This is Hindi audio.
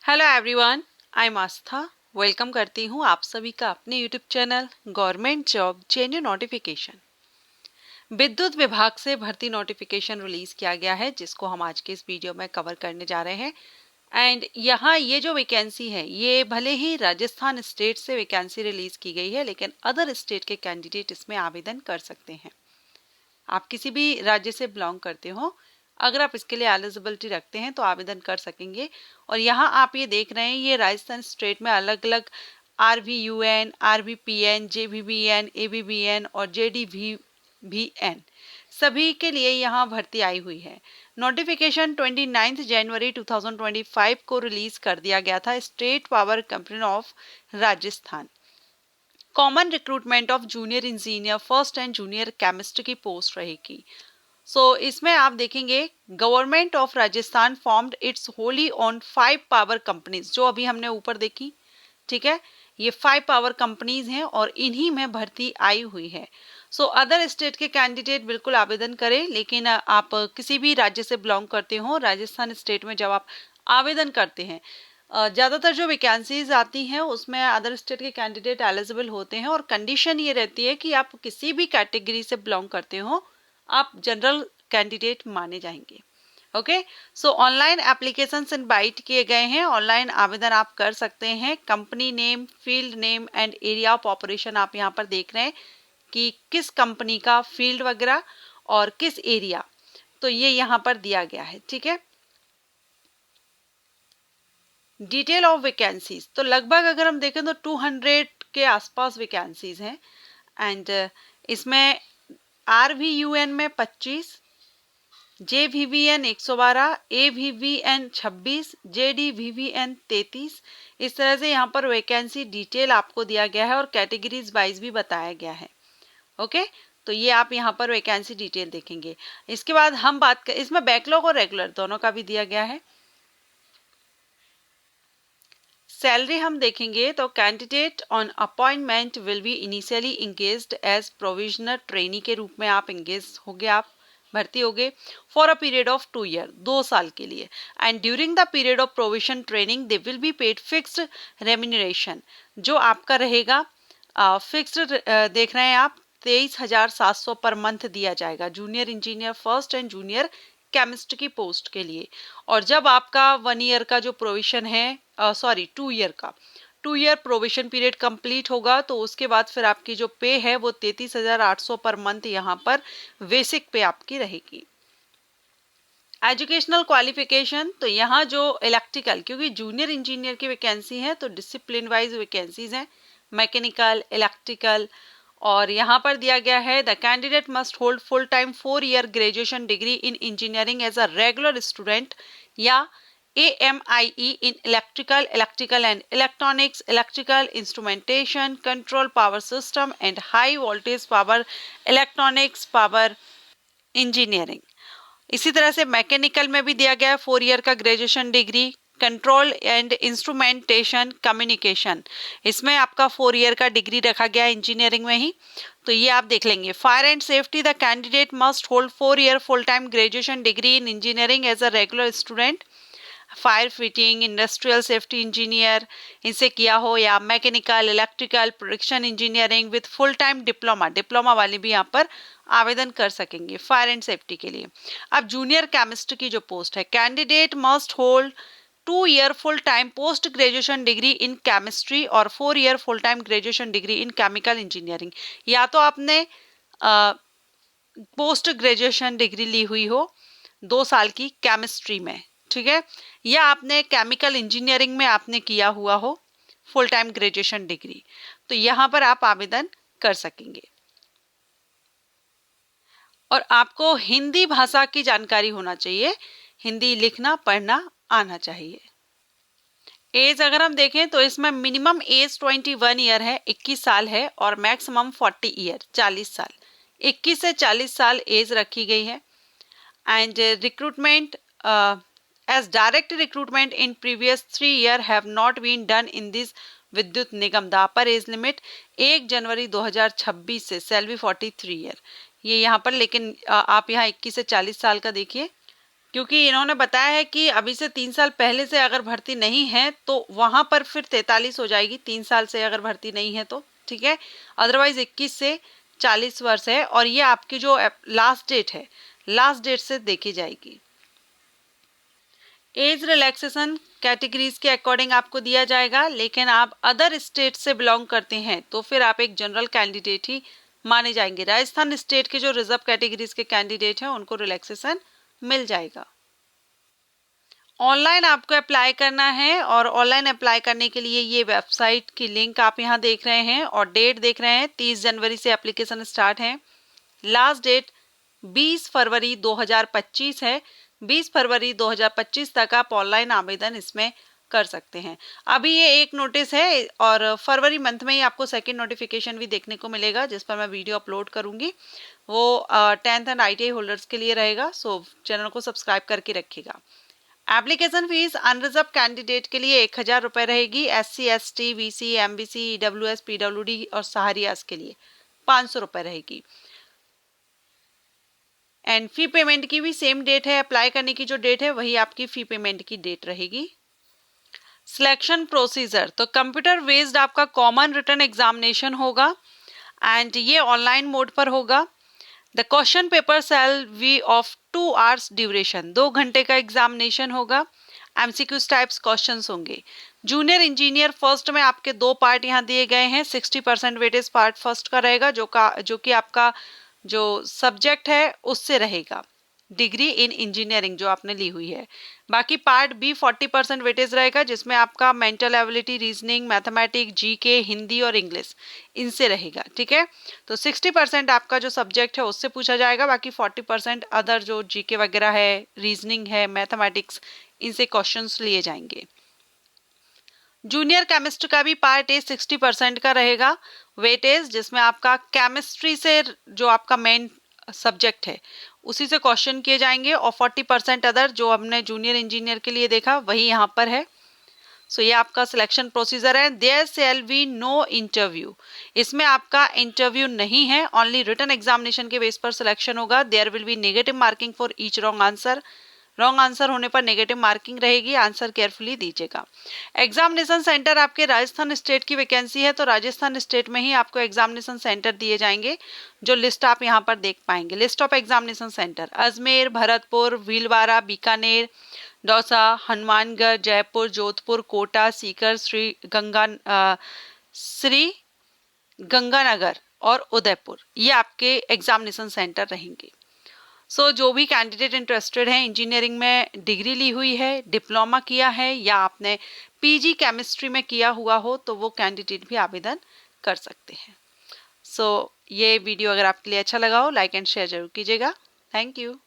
Hello everyone, I am Aastha. Welcome करती हूँ आप सभी का अपने YouTube channel government job जेन्यू notification. विद्युत विभाग से भर्ती नोटिफिकेशन रिलीज किया गया है, जिसको हम आज के इस वीडियो में कवर करने जा रहे हैं। एंड यहाँ ये जो वैकेंसी है, ये भले ही राजस्थान स्टेट से वैकेंसी रिलीज की गई है, लेकिन अदर स्टेट के कैंडिडेट इसमें आवेदन कर सकते हैं। आप किसी भी राज्य से बिलोंग करते हो, अगर आप इसके लिए एलिजिबिलिटी रखते हैं तो आवेदन कर सकेंगे। और यहाँ आप ये देख रहे हैं, ये राजस्थान स्टेट में अलग अलग RVUN, RVPN, JVBN, AVBN और JDVBN सभी के लिए यहाँ भर्ती आई हुई है। नोटिफिकेशन 29 जनवरी 2025 को रिलीज कर दिया गया था state power company of Rajasthan. Common recruitment of junior engineer first and junior chemist की पोस्ट रहेगी। इसमें आप देखेंगे government of Rajasthan formed it's wholly owned 5 power companies, जो अभी हमने ऊपर देखी। ठीक है, ये 5 पावर कंपनीज हैं और इन्हीं में भर्ती आई हुई है। अदर स्टेट के कैंडिडेट बिल्कुल आवेदन करें, लेकिन आप किसी भी राज्य से बिलोंग करते हो, राजस्थान स्टेट में जब आप आवेदन करते हैं, ज़्यादातर जो वैकेंसीज आती हैं उसमें अदर स्टेट के कैंडिडेट एलिजिबल होते हैं और कंडीशन ये रहती है कि आप किसी भी कैटेगरी से बिलोंग करते हो, आप जनरल कैंडिडेट माने जाएंगे। ओके, ऑनलाइन एप्लीकेशन इनवाइट किए गए हैं, ऑनलाइन आवेदन आप कर सकते हैं। Company name, field name and area of operation आप यहाँ पर देख रहे हैं कि किस कंपनी का फील्ड वगैरह और किस एरिया, तो ये यहाँ पर दिया गया है। ठीक है, डिटेल ऑफ वैकेंसीज तो लगभग अगर हम देखें तो 200 के आसपास वैकेंसीज हैं। एंड इसमें RVUN में 25, JVVN 112, AVVN 26, JDVVN 33। इस तरह से यहाँ पर वैकेंसी डिटेल आपको दिया गया है और कैटेगरीज वाइज भी बताया गया है। ओके, तो ये आप यहाँ पर वैकेंसी डिटेल देखेंगे। इसके बाद हम बात कर, इसमें बैकलॉग और रेगुलर दोनों का भी दिया गया है। सैलरी हम देखेंगे तो candidate on appointment will be initially engaged as provisional trainee के रूप में आप इंगेज होगे, आप भर्ती होगे for a period of 2 year, 2 साल के लिए। And during the period of provision training they will be paid fixed remuneration, जो आपका रहेगा फिक्स्ड देख रहे हैं आप 23,700 पर मंथ दिया जाएगा junior engineer first and junior chemist की पोस्ट के लिए। और जब आपका 1 ईयर का जो प्रोविजन है, 2 ईयर का 2 ईयर प्रोविजन पीरियड कंप्लीट होगा, तो उसके बाद फिर आपकी जो पे है वो 33,800 पर मंथ यहाँ पर बेसिक पे आपकी रहेगी। एजुकेशनल क्वालिफिकेशन तो यहाँ जो इलेक्ट्रिकल, क्योंकि जूनियर इंजीनियर की वैकेंसी है तो डिसिप्लिन वाइज वैकेंसीज हैं, मैकेनिकल, इलेक्ट्रिकल। और यहाँ पर दिया गया है the candidate must hold full time 4 year graduation degree in engineering as a regular student या AMIE in electrical and electronics, electrical instrumentation, control power system and high voltage power electronics power engineering। इसी तरह से मैकेनिकल में भी दिया गया है 4 ईयर का graduation degree, control and instrumentation communication, इसमें आपका 4 ईयर का डिग्री रखा गया है इंजीनियरिंग में ही, तो ये आप देख लेंगे। Fire and safety the candidate must hold 4 year full time graduation degree in engineering as a regular student, fire fitting, industrial safety engineer इनसे किया हो, या mechanical, electrical, production engineering with full time diploma वाले भी यहाँ पर आवेदन कर सकेंगे फायर एंड सेफ्टी के लिए। अब जूनियर केमिस्ट की जो पोस्ट है, candidate must hold 2 year full time post graduation degree in chemistry और 4 year full time graduation degree इन केमिकल इंजीनियरिंग। या तो आपने पोस्ट ग्रेजुएशन डिग्री ली हुई हो 2 साल की केमिस्ट्री में, ठीक है, या आपने केमिकल इंजीनियरिंग में आपने किया हुआ हो फुल टाइम ग्रेजुएशन डिग्री, तो यहाँ पर आप आवेदन कर सकेंगे। और आपको हिंदी भाषा की जानकारी होना चाहिए, हिंदी लिखना पढ़ना आना चाहिए। एज अगर हम देखें तो इसमें मिनिमम एज 21 ईयर है, 21 साल है, और मैक्सिमम 40 ईयर 40 साल, 21 से 40 साल एज रखी गई है। And recruitment as direct recruitment in previous 3 year have not been done in this विद्युत निगम। द अपर एज लिमिट 1 जनवरी 2026 से सैलरी 43 ईयर, ये यहाँ पर, लेकिन आप यहाँ 21 से 40 साल का देखिए क्योंकि इन्होंने बताया है कि अभी से 3 साल पहले से अगर भर्ती नहीं है तो वहां पर फिर 43 हो जाएगी, 3 साल से अगर भर्ती नहीं है तो, ठीक है। अदरवाइज 21 से 40 वर्ष है, और ये आपकी जो लास्ट डेट है, लास्ट डेट से देखी जाएगी। एज रिलैक्सेशन कैटेगरीज के अकॉर्डिंग आपको दिया जाएगा, लेकिन आप अदर स्टेट से बिलोंग करते हैं तो फिर आप एक जनरल कैंडिडेट ही माने जाएंगे। राजस्थान स्टेट के जो रिजर्व कैटेगरीज के कैंडिडेट हैं उनको रिलैक्सेशन मिल जाएगा। ऑनलाइन आपको अप्लाई करना है, और ऑनलाइन अप्लाई करने के लिए ये वेबसाइट की लिंक आप यहाँ देख रहे हैं और डेट देख रहे हैं। 30 जनवरी से एप्लीकेशन स्टार्ट है, लास्ट डेट 20 फरवरी 2025 है। 20 फरवरी 2025 तक आप ऑनलाइन आवेदन इसमें कर सकते हैं। अभी ये एक नोटिस है, और फरवरी मंथ में ही आपको सेकंड नोटिफिकेशन भी देखने को मिलेगा, जिस पर मैं वीडियो अपलोड करूंगी। वो 10th एंड ITI होल्डर्स के लिए रहेगा, सो चैनल को सब्सक्राइब करके रखिएगा। एप्लीकेशन फीस अनरिजर्व कैंडिडेट के लिए 1000 रुपये रहेगी। SC ST VC MBC EWS PWD और सहारियास के लिए 500 रुपये रहेगी। एंड फी पेमेंट की भी सेम डेट है, अप्लाई करने की जो डेट है वही आपकी फी पेमेंट की डेट रहेगी। सिलेक्शन प्रोसीजर, तो कंप्यूटर बेस्ड आपका कॉमन रिटन एग्जामिनेशन होगा, एंड ये ऑनलाइन मोड पर होगा। The question paper shall be of 2 hours duration, 2 घंटे का एग्जामिनेशन होगा। MCQs टाइप्स क्वेश्चंस होंगे। जूनियर इंजीनियर फर्स्ट में आपके 2 पार्ट यहाँ दिए गए हैं। 60% वेटेज पार्ट फर्स्ट का रहेगा, जो कि आपका जो सब्जेक्ट है उससे रहेगा, डिग्री इन इंजीनियरिंग जो आपने ली हुई है। बाकी पार्ट बी 40% वेटेज रहेगा, जिसमें आपका mental ability, reasoning, mathematics, GK, Hindi और इंग्लिश इनसे रहेगा, ठीक है। तो 60% आपका जो सब्जेक्ट है उससे पूछा जाएगा, बाकी 40% अदर जो GK वगैरह है, रीजनिंग है, मैथमेटिक्स, इनसे क्वेश्चंस लिए जाएंगे। जूनियर केमिस्ट का भी पार्ट ए 60% का रहेगा वेटेज, जिसमें आपका केमिस्ट्री से जो आपका मेन सब्जेक्ट है उसी से क्वेश्चन किए जाएंगे, और 40% अदर जो हमने जूनियर इंजीनियर के लिए देखा वही यहाँ पर है। सो ये आपका सिलेक्शन प्रोसीजर है। There shall be no interview, इसमें आपका इंटरव्यू नहीं है, ओनली रिटन एग्जामिनेशन के बेस पर सिलेक्शन होगा। There will be negative marking for each wrong answer, wrong answer होने पर नेगेटिव मार्किंग रहेगी, आंसर केयरफुली दीजिएगा। एग्जामिनेशन सेंटर आपके राजस्थान स्टेट की वैकेंसी है, तो राजस्थान स्टेट में ही आपको एग्जामिनेशन सेंटर दिए जाएंगे, जो लिस्ट आप यहाँ पर देख पाएंगे। List of examination centre: Ajmer, Bharatpur, Bhilwara, Bikaner, Dausa, Hanumangarh, Jaipur, Jodhpur, Kota, Sikar, Shri Ganganagar और उदयपुर, ये आपके एग्जामिनेशन सेंटर रहेंगे। सो जो भी कैंडिडेट इंटरेस्टेड है, इंजीनियरिंग में डिग्री ली हुई है, डिप्लोमा किया है, या आपने PG केमिस्ट्री में किया हुआ हो, तो वो कैंडिडेट भी आवेदन कर सकते हैं। सो ये वीडियो अगर आपके लिए अच्छा लगा हो, लाइक एंड शेयर जरूर कीजिएगा। Thank you.